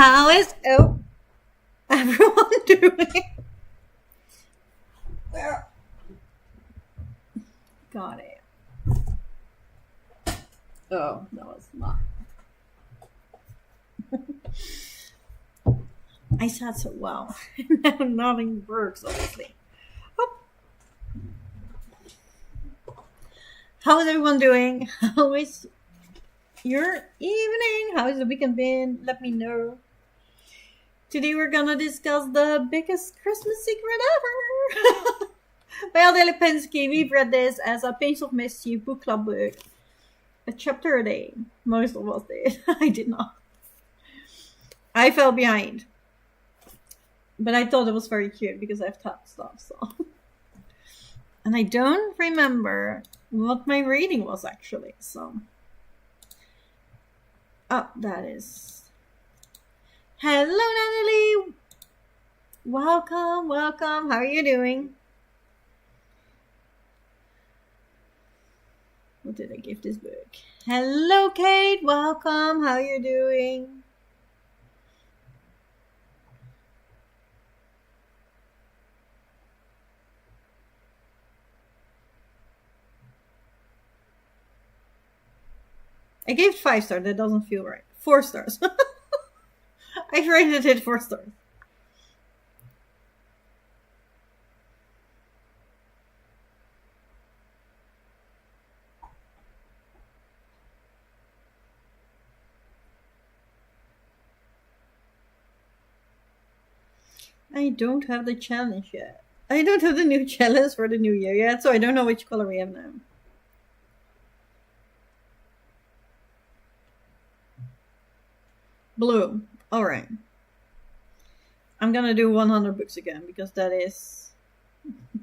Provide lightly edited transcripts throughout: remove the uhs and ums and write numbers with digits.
How is everyone doing? Where? Got it. Oh, that was not. I sat so well. Now nothing works, obviously. Oh. How is everyone doing? How is your evening? How has the weekend been? Let me know. Today we're gonna discuss the biggest Christmas secret ever. By Phill Hichkes, we've read this as A Pinch of Mischief book club book. A chapter a day. Most of us did. I did not. I fell behind. But I thought it was very cute because I've tapped stuff, so. And I don't remember what my rating was actually, so. Oh, that is. Hello, Natalie. Welcome, welcome. How are you doing? What did I give this book? Hello, Kate. Welcome. How are you doing? I gave 5 stars. That doesn't feel right. 4 stars. I rated it 4 stars. I don't have the challenge yet. I don't have the new challenge for the new year yet, so I don't know which color we have now. Blue. Alright. I'm gonna do 100 books again because that is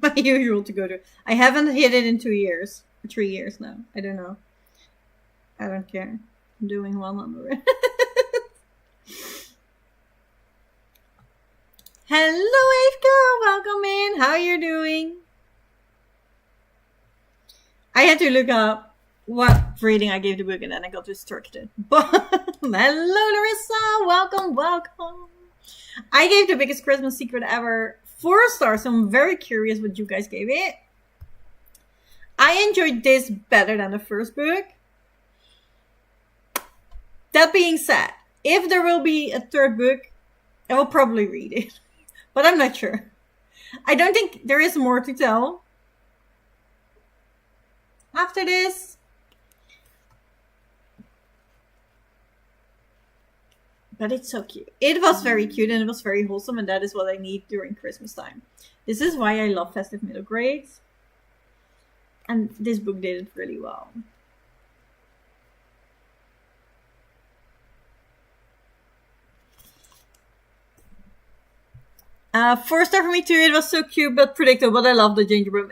my usual to go to. I haven't hit it in 2 years. 3 years now. I don't know. I don't care. I'm doing 100. Hello, Ava. Welcome in. How are you doing? I had to look up what rating I gave the book and then I got distracted. But hello, Larissa. Welcome, welcome. I gave the biggest Christmas secret ever 4 stars, so I'm very curious what you guys gave it. I enjoyed this better than the first book. That being said, if there will be a 3rd book, I will probably read it. But I'm not sure. I don't think there is more to tell after this. But it's so cute. It was very cute and it was very wholesome, and that is what I need during Christmas time. This is why I love festive middle grades. And this book did it really well. Four star for me too. It was so cute but predictable. But I love the gingerbread.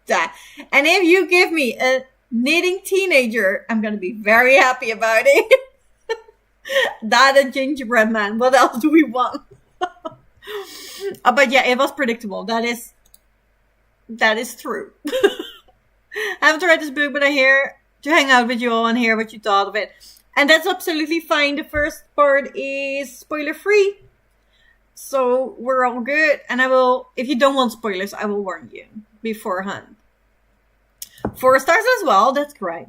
Yeah. And if you give me a knitting teenager, I'm gonna be very happy about it. That a gingerbread man. What else do we want? But yeah, it was predictable. That is true. I haven't read this book, but I'm here to hang out with you all and hear what you thought of it. And that's absolutely fine. The first part is spoiler free. So we're all good. And I will, if you don't want spoilers, I will warn you beforehand. 4 stars as well. That's great.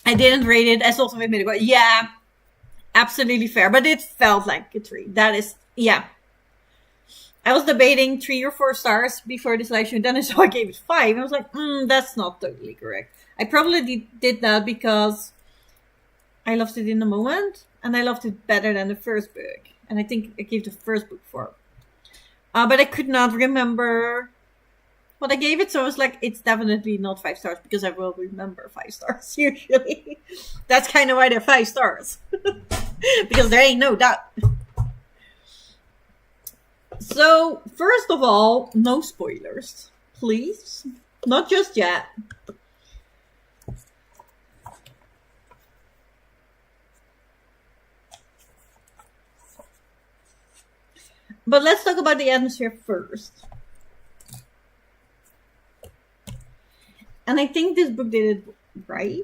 I didn't rate it as also with middlegrade. Yeah, absolutely fair. But it felt like a 3. That is, yeah. I was debating 3 or 4 stars before this live show. Then I saw I gave it 5. I was like, that's not totally correct. I probably did that because I loved it in the moment. And I loved it better than the first book. And I think I gave the first book 4. But I could not remember what I gave it. So I was like, it's definitely not 5 stars because I will remember 5 stars usually. That's kind of why they're 5 stars. Because there ain't no doubt. So, first of all, no spoilers, please. Not just yet. But let's talk about the atmosphere first. And I think this book did it right.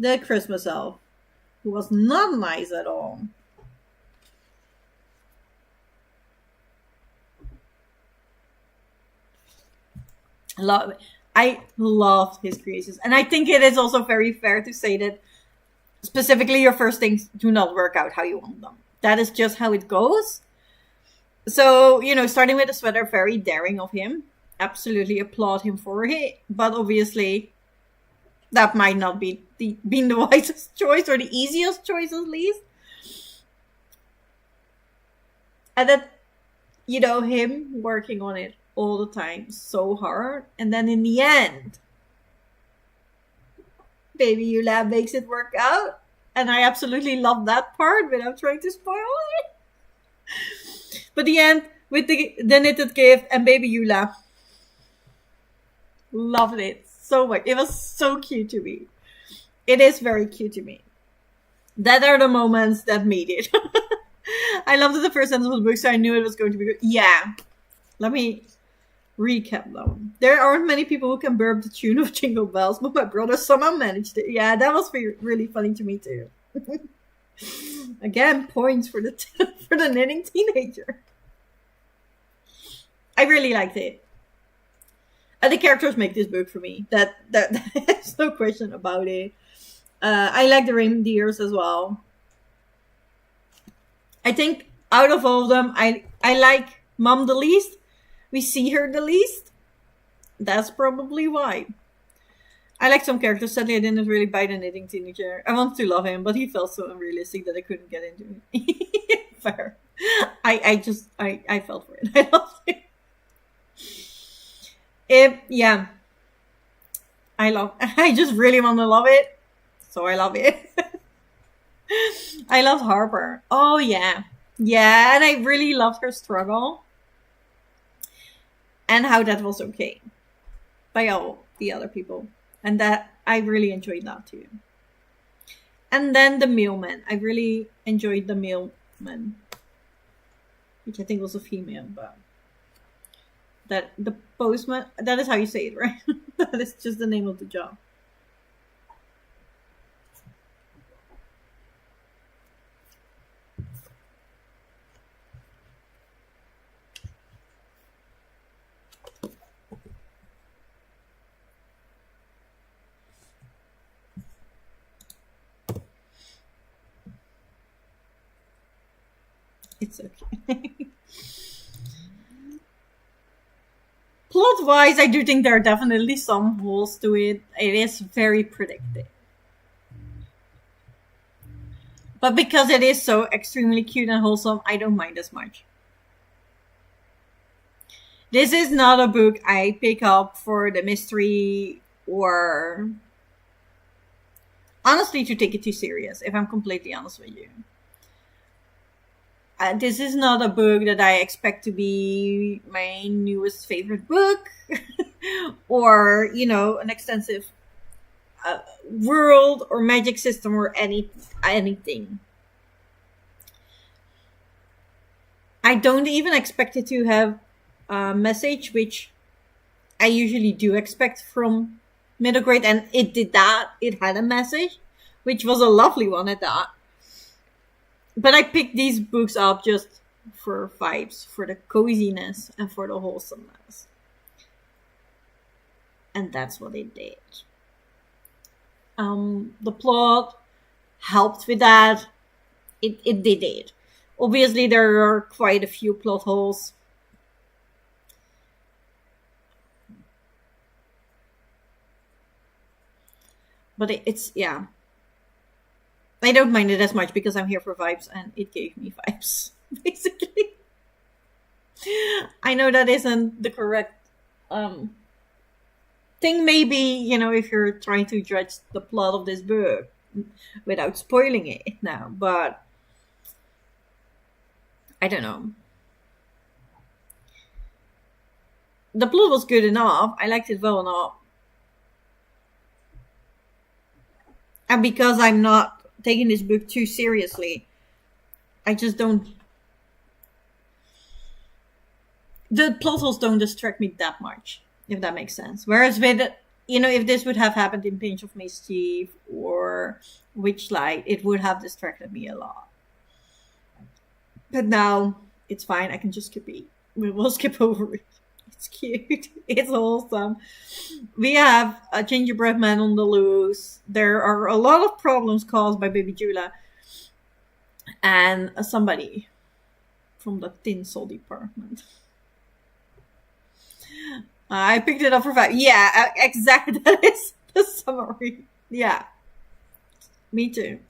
the Christmas elf, who was not nice at all. I love his creations. And I think it is also very fair to say that specifically your first things do not work out how you want them. That is just how it goes. So, starting with the sweater, very daring of him. Absolutely applaud him for it. But obviously, that might not be been the wisest choice or the easiest choice, at least. And that, him working on it all the time so hard. And then in the end, Baby Yula makes it work out. And I absolutely love that part without trying to spoil it. But the end, with the knitted gift and Baby Yula. Loved it so much. It was so cute to me. It is very cute to me. That are the moments that made it. I loved the first sentence of the book, so I knew it was going to be good. Yeah. Let me recap though. There aren't many people who can burp the tune of Jingle Bells, but my brother somehow managed it. Yeah, that was really funny to me too. Again, points for the knitting teenager. I really liked it. The characters make this book for me. There's no question about it. I like the reindeers as well. I think out of all of them, I like Mom the least. We see her the least. That's probably why. I like some characters. Sadly, I didn't really buy the knitting teenager. I wanted to love him, but he felt so unrealistic that I couldn't get into it. Fair. I felt for it. I loved it. Yeah. I just really want to love it. So I love it. I love Harper. Oh, yeah. Yeah, and I really loved her struggle. And how that was okay. By all the other people. And that, I really enjoyed that too. And then the mailman. I really enjoyed the mailman. Which I think was a female, but... the postman, that is how you say it, right? That is just the name of the job. It's okay. Plot-wise, I do think there are definitely some holes to it. It is very predictive. But because it is so extremely cute and wholesome, I don't mind as much. This is not a book I pick up for the mystery or... honestly, to take it too serious, if I'm completely honest with you. This is not a book that I expect to be my newest favorite book or, an extensive world or magic system or anything. I don't even expect it to have a message, which I usually do expect from middle grade, and it did that. It had a message, which was a lovely one at that. But I picked these books up just for vibes, for the coziness, and for the wholesomeness. And that's what it did. The plot helped with that. It did it. Obviously, there are quite a few plot holes. But it's, yeah. I don't mind it as much because I'm here for vibes and it gave me vibes, basically. I know that isn't the correct thing, maybe, if you're trying to judge the plot of this book without spoiling it now, but I don't know. The plot was good enough. I liked it well enough. And because I'm not taking this book too seriously, I just don't... the plot holes don't distract me that much, if that makes sense. Whereas with, if this would have happened in Pinch of Mischief or Witchlight, it would have distracted me a lot. But now it's fine. I can just skip it. We will skip over it. It's cute. It's wholesome. We have a gingerbread man on the loose. There are a lot of problems caused by Baby Jula and somebody from the tinsel department. I picked it up for 5. Yeah, exactly. That is the summary. Yeah. Me too.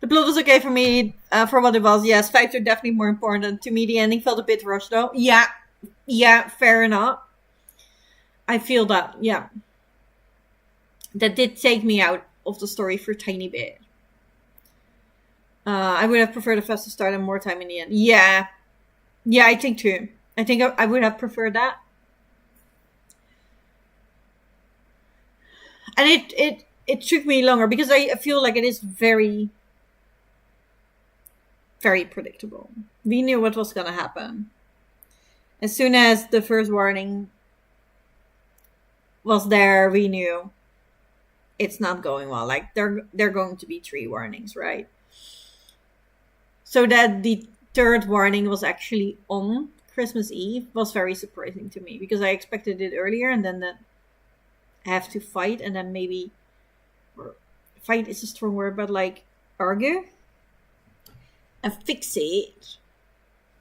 The plot was okay for me, for what it was. Yes, 5s are definitely more important. To me, the ending felt a bit rushed, though. Yeah, fair enough. I feel that, yeah. That did take me out of the story for a tiny bit. I would have preferred a faster start and more time in the end. Yeah, I think too. I think I would have preferred that. And it took me longer because I feel like it is very, very predictable. We knew what was going to happen. As soon as the first warning was there, we knew it's not going well. Like, they're going to be 3 warnings, right? So that the third warning was actually on Christmas Eve was very surprising to me, because I expected it earlier, and then I have to fight, and then maybe, or fight is a strong word, but like argue and fix it.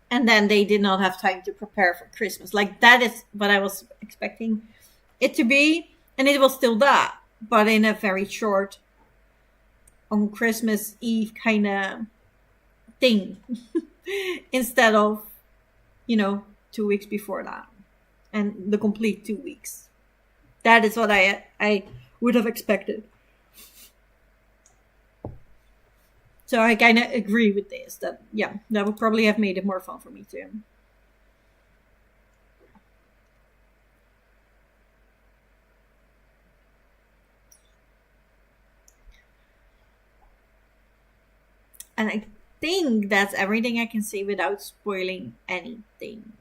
And then they did not have time to prepare for Christmas. Like, that is what I was expecting it to be. And it was still that, but in a very short, on Christmas Eve kind of thing. Instead of, 2 weeks before that. And the complete 2 weeks. That is what I would have expected. So I kind of agree with this. That would probably have made it more fun for me too. And I think that's everything I can say without spoiling anything.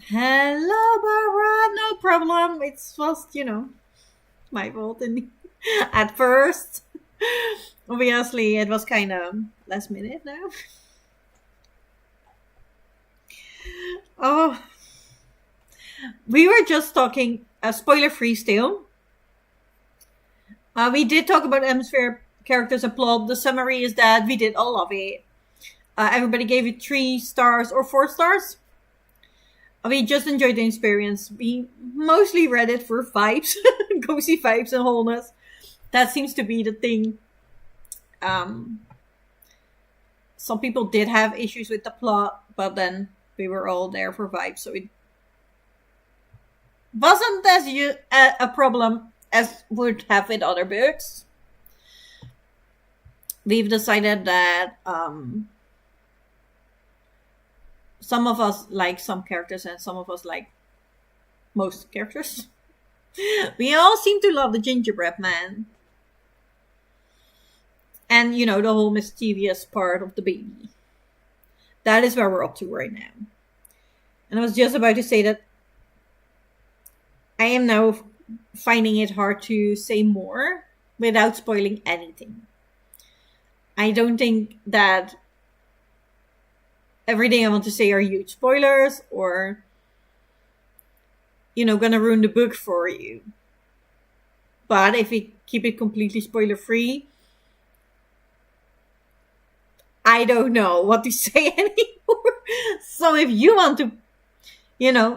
Hello, Barbara. No problem. It's just, my fault at first. Obviously, it was kind of last minute now. Oh, we were just talking, spoiler-free still. We did talk about atmosphere, characters, and plot. The summary is that we did all love it. Everybody gave it 3 stars or 4 stars. We just enjoyed the experience. We mostly read it for vibes, cozy vibes and wholeness. That seems to be the thing. Some people did have issues with the plot, but then we were all there for vibes, so it wasn't as a problem as would have with other books. We've decided that some of us like some characters and some of us like most characters. We all seem to love the gingerbread man. And, the whole mischievous part of the baby. That is where we're up to right now. And I was just about to say that I am now finding it hard to say more without spoiling anything. I don't think that everything I want to say are huge spoilers or, gonna ruin the book for you. But if we keep it completely spoiler-free, I don't know what to say anymore. So if you want to,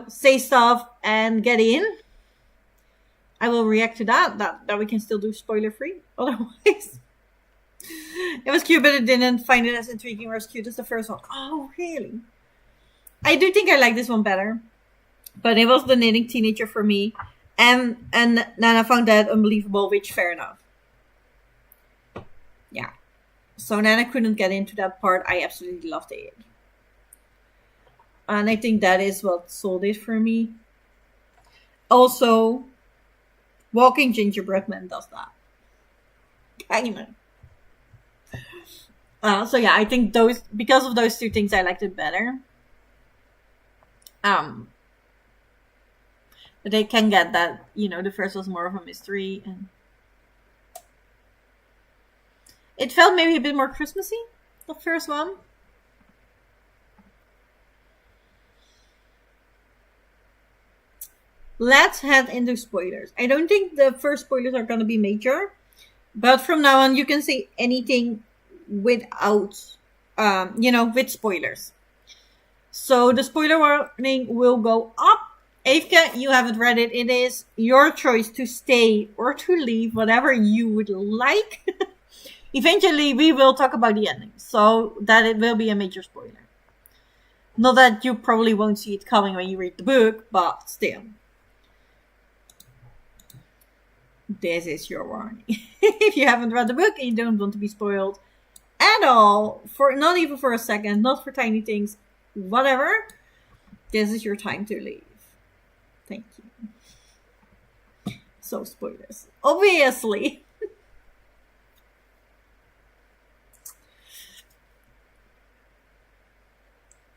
say stuff and get in, I will react to that we can still do spoiler free. Otherwise, it was cute, but I didn't find it as intriguing or as cute as the first one. Oh, really? I do think I like this one better, but it was the knitting teenager for me, and then I found that unbelievable, which fair enough. Yeah. So then I couldn't get into that part. I absolutely loved it. And I think that is what sold it for me. Also, Walking Gingerbread Man does that. Amen. So yeah, I think because of those 2 things, I liked it better. they can get that, the first was more of a mystery, and it felt maybe a bit more Christmassy, the first one. Let's head into spoilers. I don't think the first spoilers are going to be major, but from now on you can say anything without, with spoilers. So the spoiler warning will go up. Evke, you haven't read it. It is your choice to stay or to leave, whatever you would like. Eventually, we will talk about the ending, so that it will be a major spoiler. Not that you probably won't see it coming when you read the book, but still. This is your warning. If you haven't read the book and you don't want to be spoiled at all, not even for a second, not for tiny things, whatever, this is your time to leave. Thank you. So, spoilers. Obviously.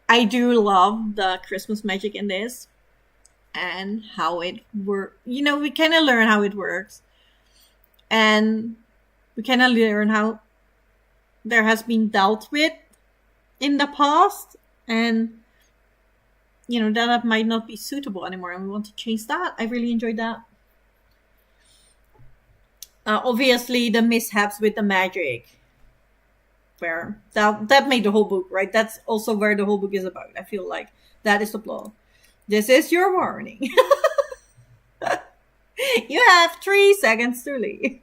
I do love the Christmas magic in this and how it works. We kind of learn how it works. And we kind of learn how there has been dealt with in the past. And, that might not be suitable anymore. And we want to change that. I really enjoyed that. Obviously, the mishaps with the magic. Where that made the whole book, right? That's also where the whole book is about. I feel like that is the plot. This is your warning. You have 3 seconds to leave.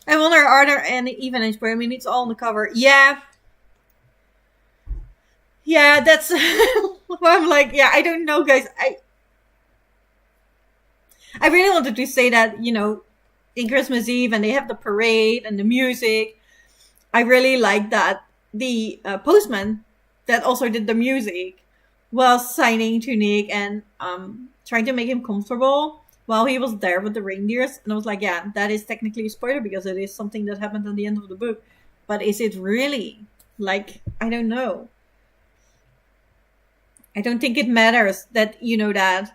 I wonder, are there even any spoilers? I mean, it's all on the cover. Yeah, that's I'm like, I don't know, guys. I really wanted to say that, in Christmas Eve, and they have the parade and the music. I really like that the postman that also did the music was signing to Nick and trying to make him comfortable while he was there with the reindeers. And I was like, yeah, that is technically a spoiler because it is something that happened at the end of the book. But is it really? Like, I don't know. I don't think it matters that that.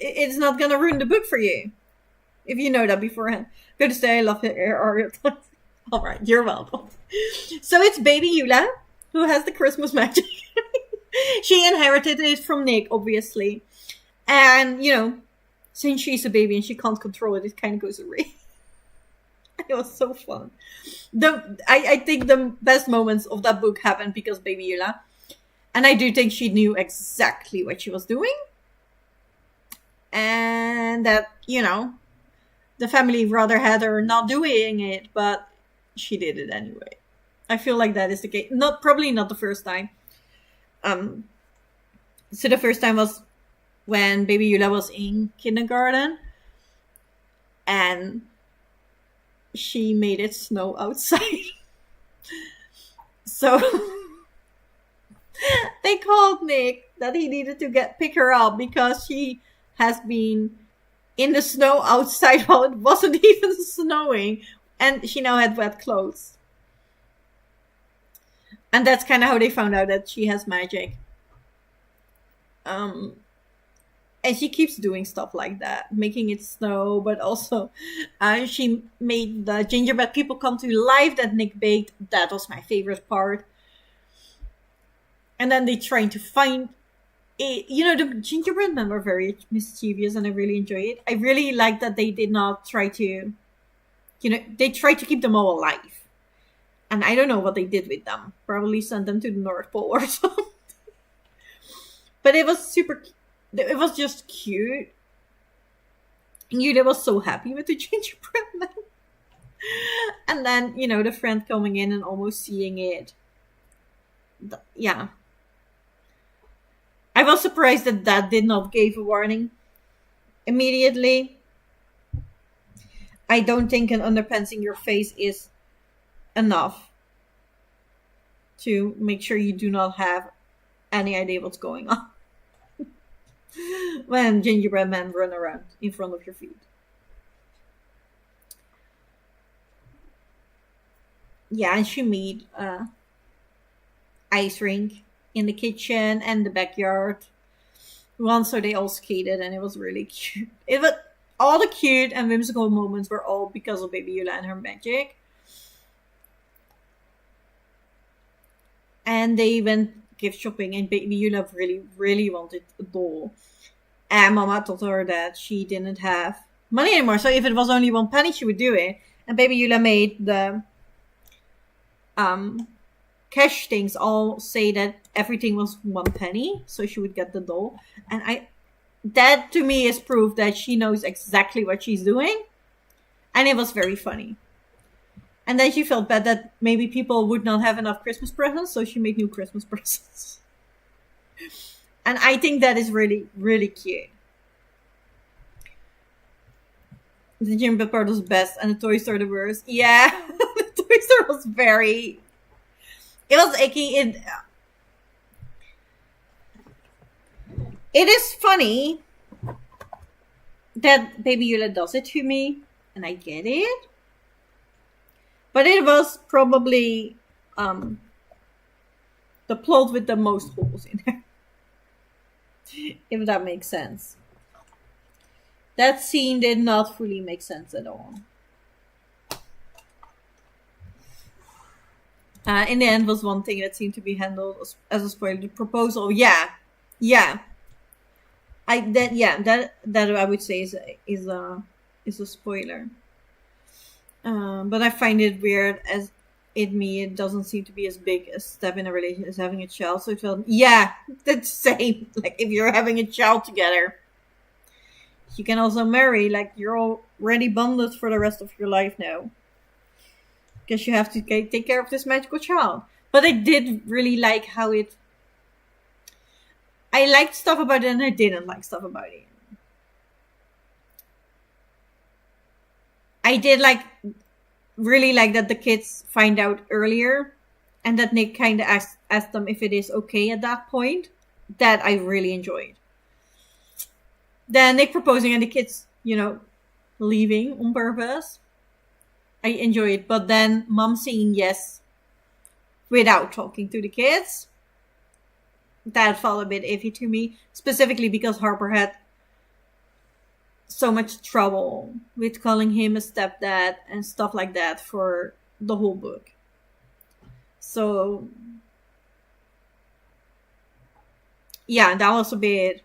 It's not going to ruin the book for you if you know that beforehand. Good to say, I love it. All right, you're welcome. So it's baby Eula who has the Christmas magic. She inherited it from Nick, obviously. And, since she's a baby and she can't control it, it kind of goes away. It was so fun. I think the best moments of that book happened because baby Eula. And I do think she knew exactly what she was doing. And that, the family rather had her not doing it, but she did it anyway. I feel like that is the case. Probably not the first time. So the first time was when baby Eula was in kindergarten. And she made it snow outside. So they called Nick that he needed to pick her up because she has been in the snow outside while it wasn't even snowing, and she now had wet clothes. And that's kind of how they found out that she has magic. And she keeps doing stuff like that, making it snow, but also she made the gingerbread people come to life that Nick baked. That was my favorite part. And then they trying to find it. The gingerbread men were very mischievous and I really enjoy it. I really like that they did not try to, they tried to keep them all alive. And I don't know what they did with them. Probably sent them to the North Pole or something. But it was it was just cute. Yuda was so happy with the gingerbread man. And then, the friend coming in and almost seeing it. Yeah. I was surprised that did not give a warning immediately. I don't think an underpants in your face is enough to make sure you do not have any idea what's going on when gingerbread men run around in front of your feet. Yeah, and she made ice rink in the kitchen and the backyard once, so they all skated, and it was really cute. It was all the cute and whimsical moments were all because of Baby Eula and her magic. And they went gift shopping, and Baby Eula really, really wanted a doll. And Mama told her that she didn't have money anymore, so if it was only 1 penny, she would do it. And Baby Eula made the cash things all say that everything was 1 penny, so she would get the doll. And that to me is proof that she knows exactly what she's doing, and it was very funny. And then she felt bad that maybe people would not have enough Christmas presents, so she made new Christmas presents. And I think that is really, really cute. The gingerbread part was best, and the toy store the worst. Yeah, the toy store was very... It was icky. It is funny that Baby Eula does it to me, and I get it. But it was probably the plot with the most holes in there. If that makes sense. That scene did not fully make sense at all. In the end was one thing that seemed to be handled as a spoiler. The proposal, yeah. That I would say is a spoiler. But I find it weird as it doesn't seem to be as big a step in a relationship as having a child. So it felt, yeah, that's the same. Like if you're having a child together, you can also marry. Like you're already bonded for the rest of your life now, because you have to take care of this magical child. But I did really like how it... I liked stuff about it and I didn't like stuff about it. I did really like that the kids find out earlier, and that Nick kind of asked them if it is okay at that point. That I really enjoyed. Then Nick proposing and the kids, leaving on purpose. I enjoy it. But then Mom saying yes without talking to the kids, that felt a bit iffy to me. Specifically because Harper had so much trouble with calling him a stepdad and stuff like that for the whole book. So yeah, that was a bit,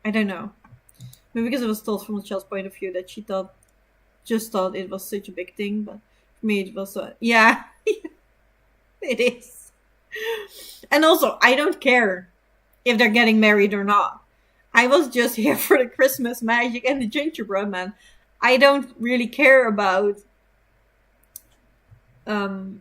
I don't know. Maybe because it was told from the child's point of view that she just thought it was such a big thing, but for me it was yeah, it is. And also, I don't care if they're getting married or not. I was just here for the Christmas magic and the gingerbread man. I don't really care about the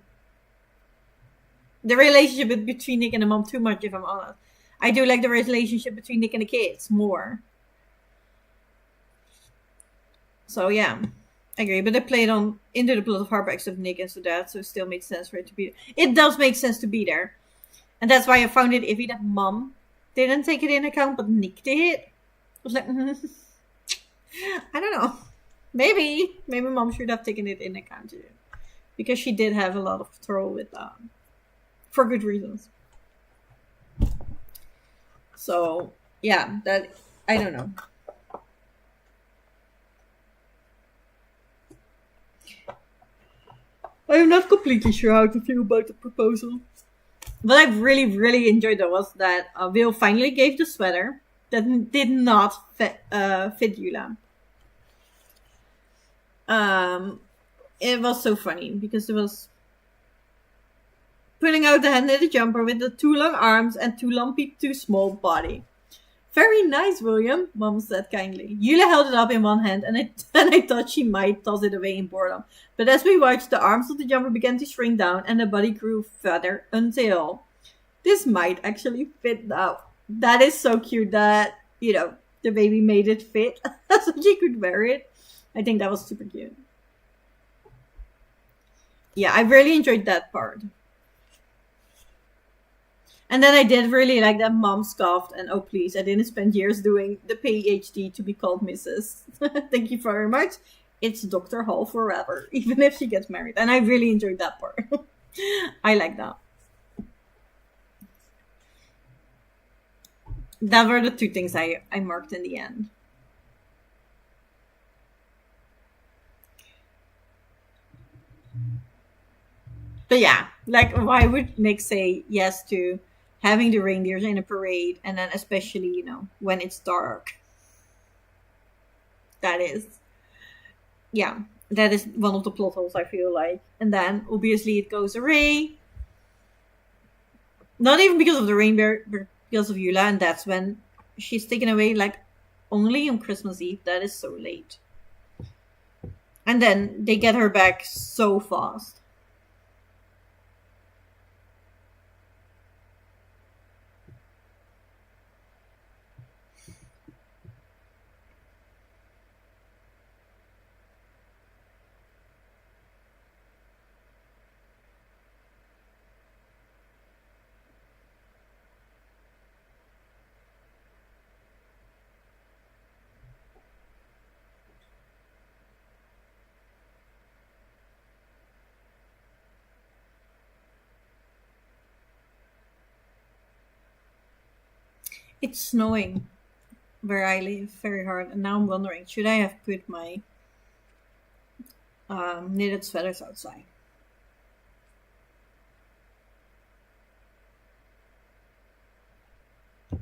relationship between Nick and the mom too much, if I'm honest. I do like the relationship between Nick and the kids more. So yeah, I agree. But they played into the plot of Harper except Nick and so that, so it still made sense for it to be there. It does make sense to be there. And that's why I found it iffy that Mom didn't take it in account, but Nick did. I was like, I don't know. Maybe Mom should have taken it in account too. Because she did have a lot of trouble with that. For good reasons. So, yeah, that, I don't know. I'm not completely sure how to feel about the proposal. What I really, really enjoyed though was that Will finally gave the sweater that did not fit Eula. It was so funny because it was pulling out the hand in the jumper with the too long arms and too lumpy, too small body. Very nice, William, Mom said kindly. Eula held it up in one hand, and I thought she might toss it away in boredom. But as we watched, the arms of the jumper began to shrink down, and the body grew fatter until this might actually fit now. That is so cute that, the baby made it fit so she could wear it. I think that was super cute. Yeah, I really enjoyed that part. And then I did really like that Mom scoffed and, oh please, I didn't spend years doing the PhD to be called Mrs. Thank you very much. It's Dr. Hall forever, even if she gets married. And I really enjoyed that part. I like that. That were the two things I marked in the end. But yeah, like, why would Nick say yes to having the reindeers in a parade, and then especially, when it's dark? That is, yeah, that is one of the plot holes, I feel like. And then obviously it goes away. Not even because of the reindeer, but because of Eula, and that's when she's taken away, like, only on Christmas Eve. That is so late. And then they get her back so fast. It's snowing where I live very hard, and now I'm wondering, should I have put my knitted sweaters outside?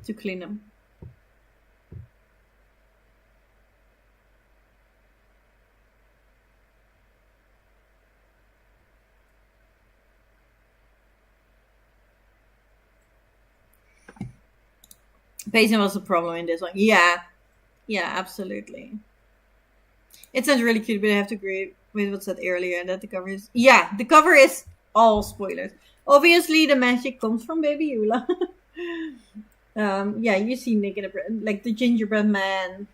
To clean them. Pacing was the problem in this one. Yeah, absolutely. It sounds really cute, but I have to agree with what said earlier, and that the cover is, the cover is all spoilers. Obviously, the magic comes from Baby Eula. You see Nick in like the gingerbread man.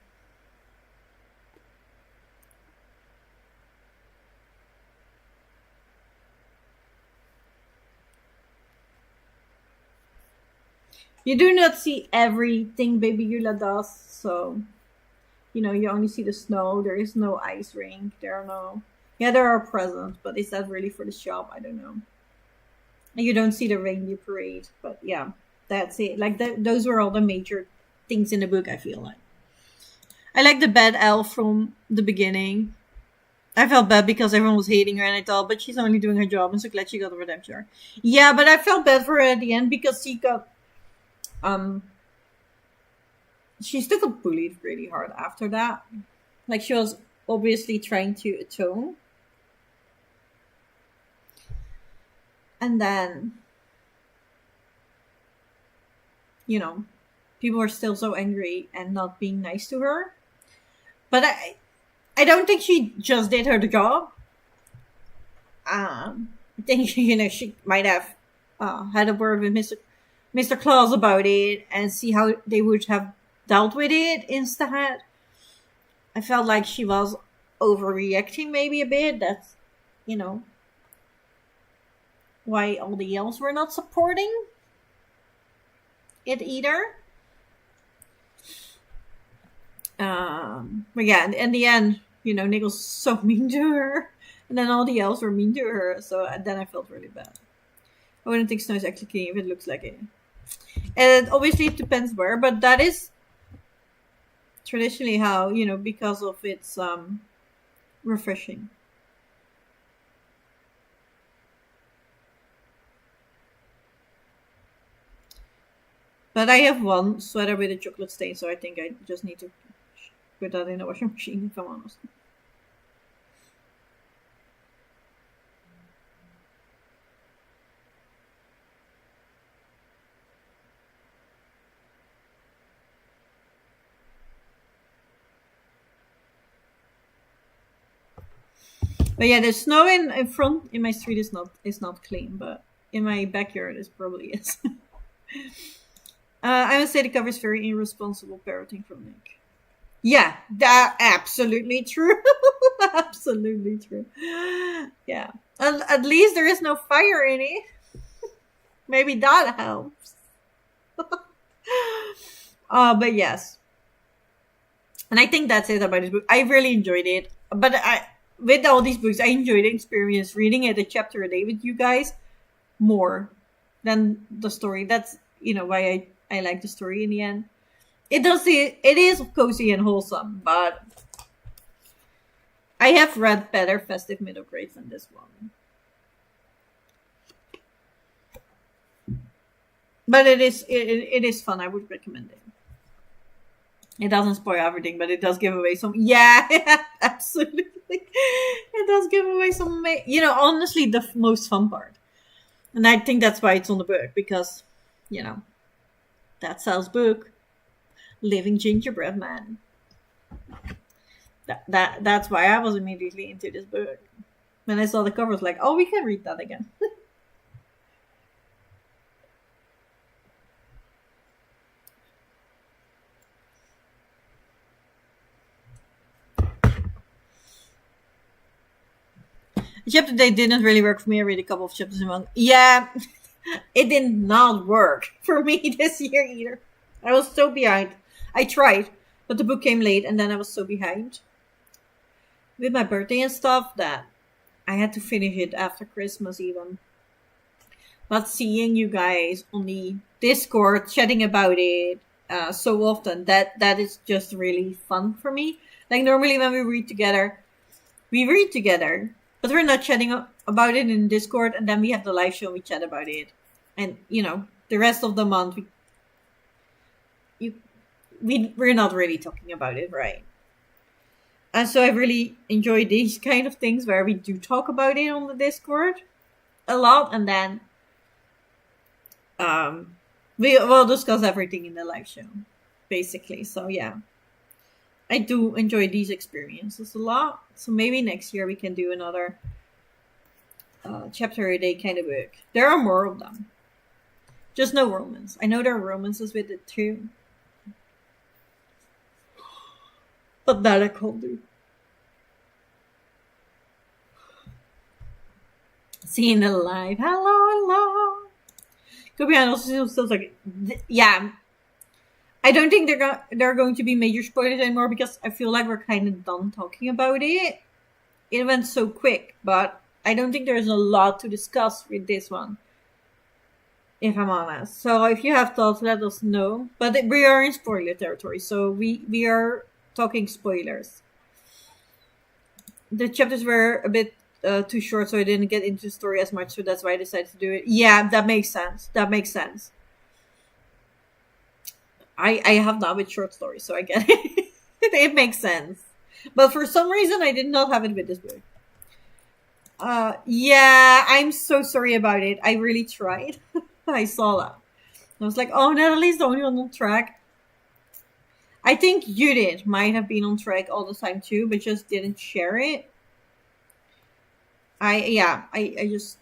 You do not see everything Baby Eula does, so you only see the snow. There is no ice rink. There are presents, but is that really for the shop? I don't know. And you don't see the reindeer parade, but yeah, that's it. Like those were all the major things in the book, I feel like. I like the bad elf from the beginning. I felt bad because everyone was hating her, and I thought, but she's only doing her job. I'm so glad she got a redemption. Yeah, but I felt bad for her at the end because she got she still got bullied really hard after that. Like, she was obviously trying to atone. And then, people were still so angry and not being nice to her. But I don't think she just did her job. I think, she might have had a word with Mr. Claus about it and see how they would have dealt with it instead. I felt like she was overreacting maybe a bit. That's, why all the elves were not supporting it either. But yeah, in the end, Nick was so mean to her. And then all the elves were mean to her. So then I felt really bad. I wouldn't think snow is actually clean if it looks like it. And obviously it depends where, but that is traditionally how, because of its refreshing. But I have one sweater with a chocolate stain, so I think I just need to put that in the washing machine, if I'm honest. But yeah, the snow in front in my street is not clean, but in my backyard it probably is. I would say the cover is very irresponsible parroting from Nick. Yeah, that absolutely true. Absolutely true. Yeah, at least there is no fire in it. Maybe that helps. But yes, and I think that's it about this book. I really enjoyed it, but with all these books, I enjoyed the experience reading it a chapter a day with you guys more than the story. That's why I like the story in the end. It is cozy and wholesome, but I have read better festive middle grades than this one. But it is fun. I would recommend it. It doesn't spoil everything, but it does give away some. Yeah, absolutely. It does give away some. Honestly, the most fun part, and I think that's why it's on the book because, that sells book. Living Gingerbread Man. That's why I was immediately into this book. When I saw the cover, I was like, oh, we can read that again. Chapter day didn't really work for me. I read a couple of chapters in one. Yeah, it did not work for me this year either. I was so behind. I tried, but the book came late, and then I was so behind with my birthday and stuff that I had to finish it after Christmas even. But seeing you guys on the Discord chatting about it so often, that is just really fun for me. Like normally when we read together, but we're not chatting about it in Discord, and then we have the live show and we chat about it. And the rest of the month we're not really talking about it, right? And so I really enjoy these kind of things where we do talk about it on the Discord a lot, and then we will discuss everything in the live show, basically. So yeah, I do enjoy these experiences a lot. So maybe next year we can do another chapter a day kind of book. There are more of them. Just no romance. I know there are romances with it too. But that I can't do. Seeing it live. Hello. Go behind also still like, yeah. I don't think there are going to be major spoilers anymore because I feel like we're kind of done talking about it. It went so quick, but I don't think there's a lot to discuss with this one, if I'm honest. So if you have thoughts, let us know. But we are in spoiler territory, so we are talking spoilers. The chapters were a bit too short, so I didn't get into the story as much, so that's why I decided to do it. Yeah, that makes sense. I have that with short stories, so I get it. It makes sense. But for some reason, I did not have it with this book. Yeah, I'm so sorry about it. I really tried. I saw that. I was like, oh, Natalie's the only one on track. I think Judith might have been on track all the time too, but just didn't share it. I just,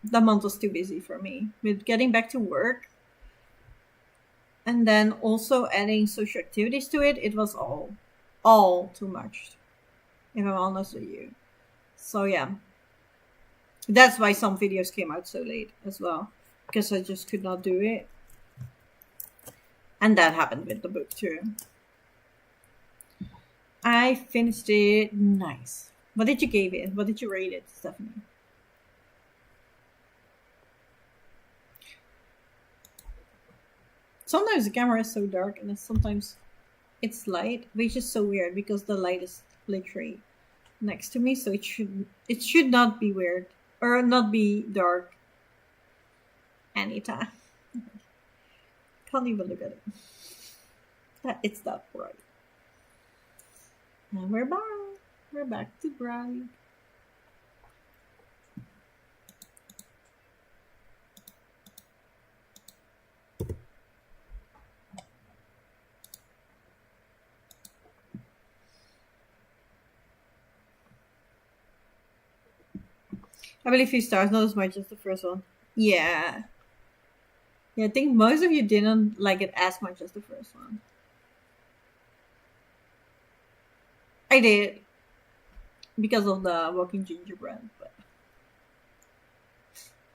the month was too busy for me with getting back to work. And then also adding social activities to it. It was all too much, if I'm honest with you. So yeah. That's why some videos came out so late as well. Because I just could not do it. And that happened with the book too. I finished it. Nice. What did you give it? What did you rate it, Stephanie? Sometimes the camera is so dark and sometimes it's light, which is so weird because the light is literally next to me, so it should not be weird or not be dark anytime. Can't even look at it. It's that bright. And we're back. We're back to bright. I believe 3 stars, not as much as the first one. Yeah. Yeah, I think most of you didn't like it as much as the first one. I did. Because of the walking gingerbread, but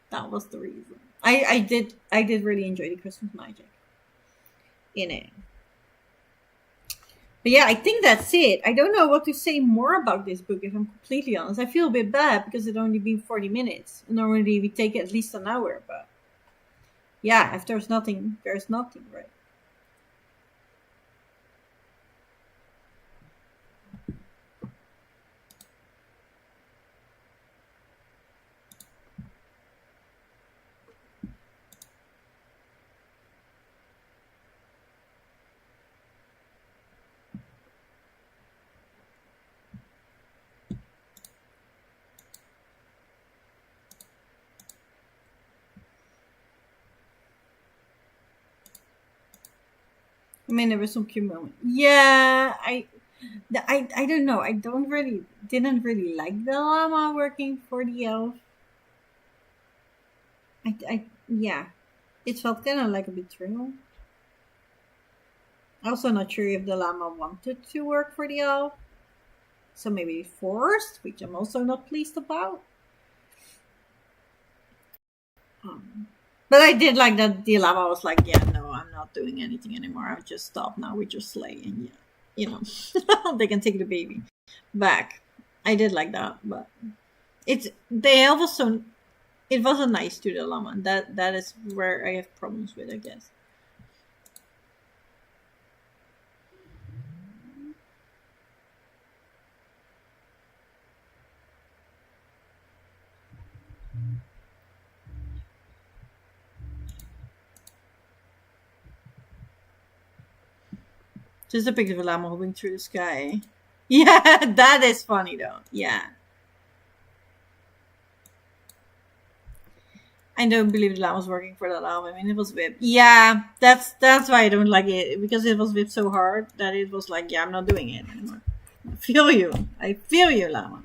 that was the reason. I did really enjoy the Christmas magic in it. But yeah, I think that's it. I don't know what to say more about this book, if I'm completely honest. I feel a bit bad because it only been 40 minutes. Normally we take at least an hour, but yeah, if there's nothing, right? I mean, there was some cute moment. Yeah, I don't know. I didn't really like the llama working for the elf. Yeah, it felt kind of like a betrayal. Also, not sure if the llama wanted to work for the elf, so maybe forced, which I'm also not pleased about. But I did like that the llama was like, yeah, no, I'm not doing anything anymore. I'll just stop now with your sleigh, and yeah, they can take the baby back. I did like that, but the elf was so it wasn't nice to the llama. That is where I have problems with, I guess. Just a picture of a llama hovering through the sky. Yeah, that is funny though. Yeah. I don't believe the llama was working for that llama. I mean, it was whipped. Yeah, that's why I don't like it, because it was whipped so hard that it was like, yeah, I'm not doing it anymore. I feel you, llama.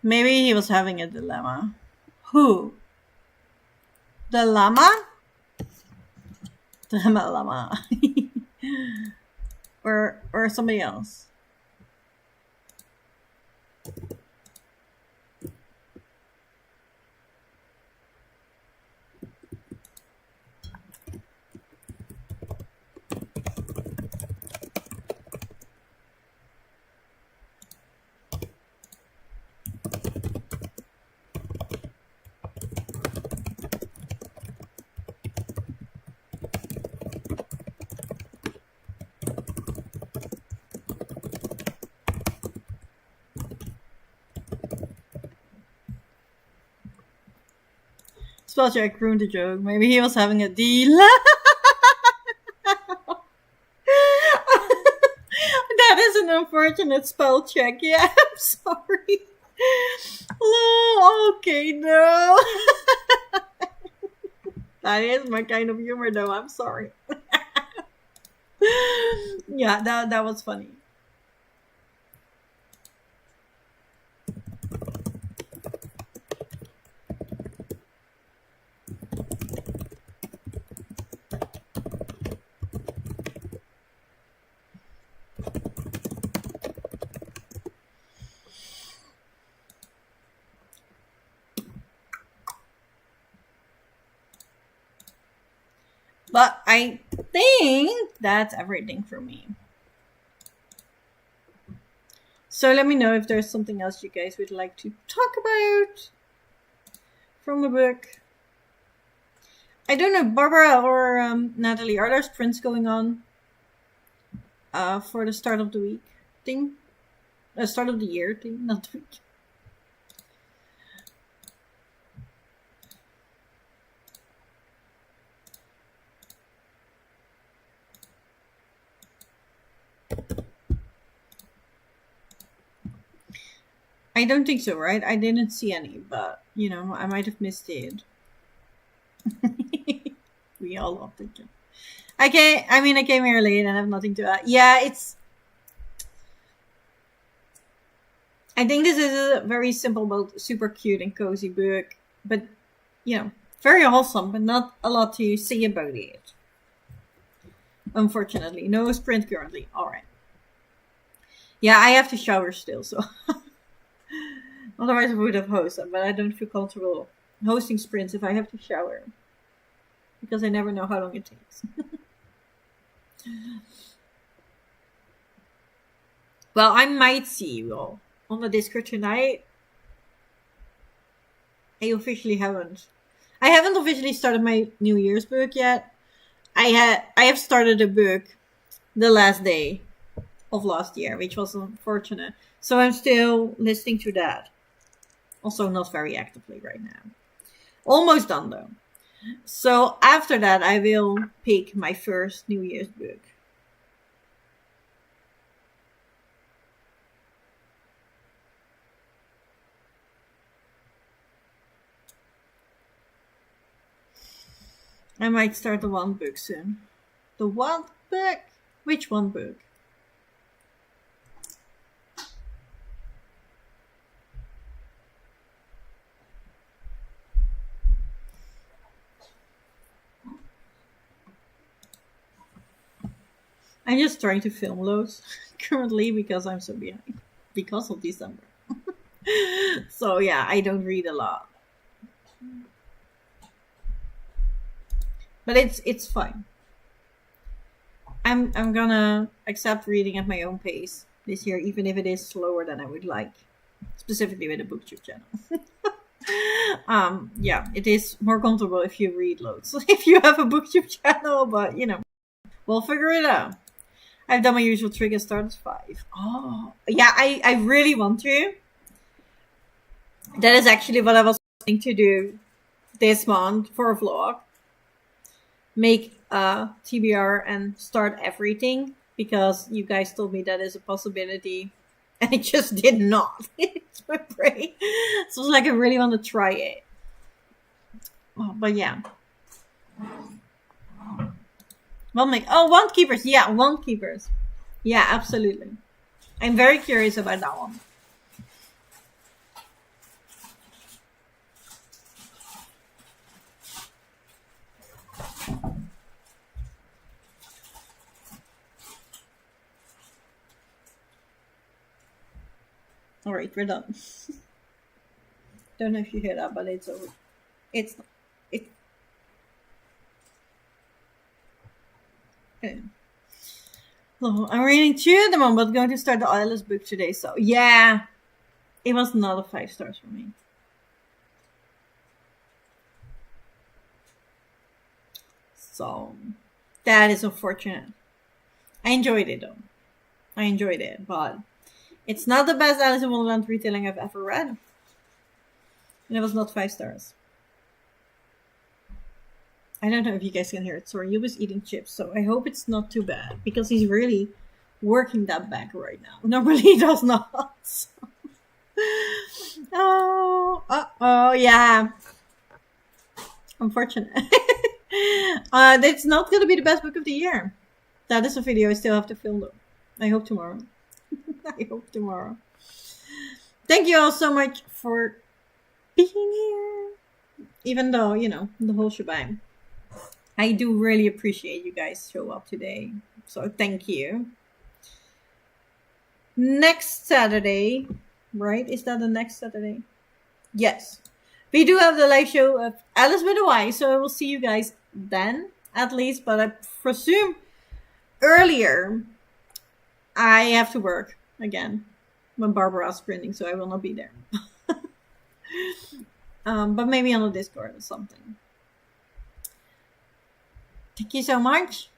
Maybe he was having a dilemma. Who? The llama? The llama. or somebody else. Spellcheck ruined the joke. Maybe he was having a deal. That is an unfortunate spell check. Yeah, I'm sorry. Oh, okay, no. That is my kind of humor, though. I'm sorry. Yeah, that was funny. But I think that's everything for me. So let me know if there's something else you guys would like to talk about from the book. I don't know, Barbara or Natalie, are there sprints going on for the start of the week thing? Start of the year thing, not the week. I don't think so, right? I didn't see any, but I might have missed it. We all loved it. I came here late and I have nothing to add. Yeah, I think this is a very simple but super cute and cozy book, but very wholesome, but not a lot to say about it. Unfortunately, no sprint currently. All right. Yeah, I have to shower still, so otherwise I would have hosted, but I don't feel comfortable hosting sprints if I have to shower, because I never know how long it takes. Well, I might see you all on the Discord tonight. I haven't officially started my New Year's book yet. I have started a book the last day of last year, which was unfortunate. So I'm still listening to that. Also not very actively right now. Almost done though. So after that, I will pick my first New Year's book. I might start the one book soon. The one book? Which one book? I'm just trying to film loads currently because I'm so behind. Because of December. So yeah, I don't read a lot. But it's fine. I'm gonna accept reading at my own pace this year, even if it is slower than I would like. Specifically with the booktube channel. Yeah, it is more comfortable if you read loads. If you have a booktube channel, but you know, we'll figure it out. I've done my usual trick and started 5. Oh, yeah, I really want to. That is actually what I was planning to do this month for a vlog. Make a TBR and start everything because you guys told me that is a possibility and it just did not. It's my brain. So it's like I really want to try it. Oh, but yeah. Wand Keepers. Yeah, Wand Keepers. Yeah, absolutely. I'm very curious about that one. All right, we're done. Don't know if you hear that, but it's over. It's. Okay. Oh, I'm reading 2 at the moment, but going to start the Eyeless book today. So yeah, it was not a 5 stars for me. So that is unfortunate. I enjoyed it though. I enjoyed it, but it's not the best Alice in Wonderland retelling I've ever read. And it was not 5 stars. I don't know if you guys can hear it. Sorry, he was eating chips, so I hope it's not too bad because he's really working that back right now. Normally he does not. So. Oh, yeah. Unfortunate. That's not going to be the best book of the year. That is a video I still have to film though. I hope tomorrow. I hope tomorrow. Thank you all so much for being here. Even though, you know, the whole shebang. I do really appreciate you guys show up today. So thank you. Next Saturday, right? Is that the next Saturday? Yes. We do have the live show of Alice with a Y. So I will see you guys then, at least. But I presume earlier I have to work again when Barbara's printing. So I will not be there. But maybe on the Discord or something. Thank you so much.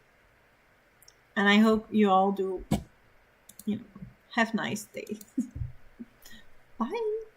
And I hope you all do, you know, have a nice day. Bye.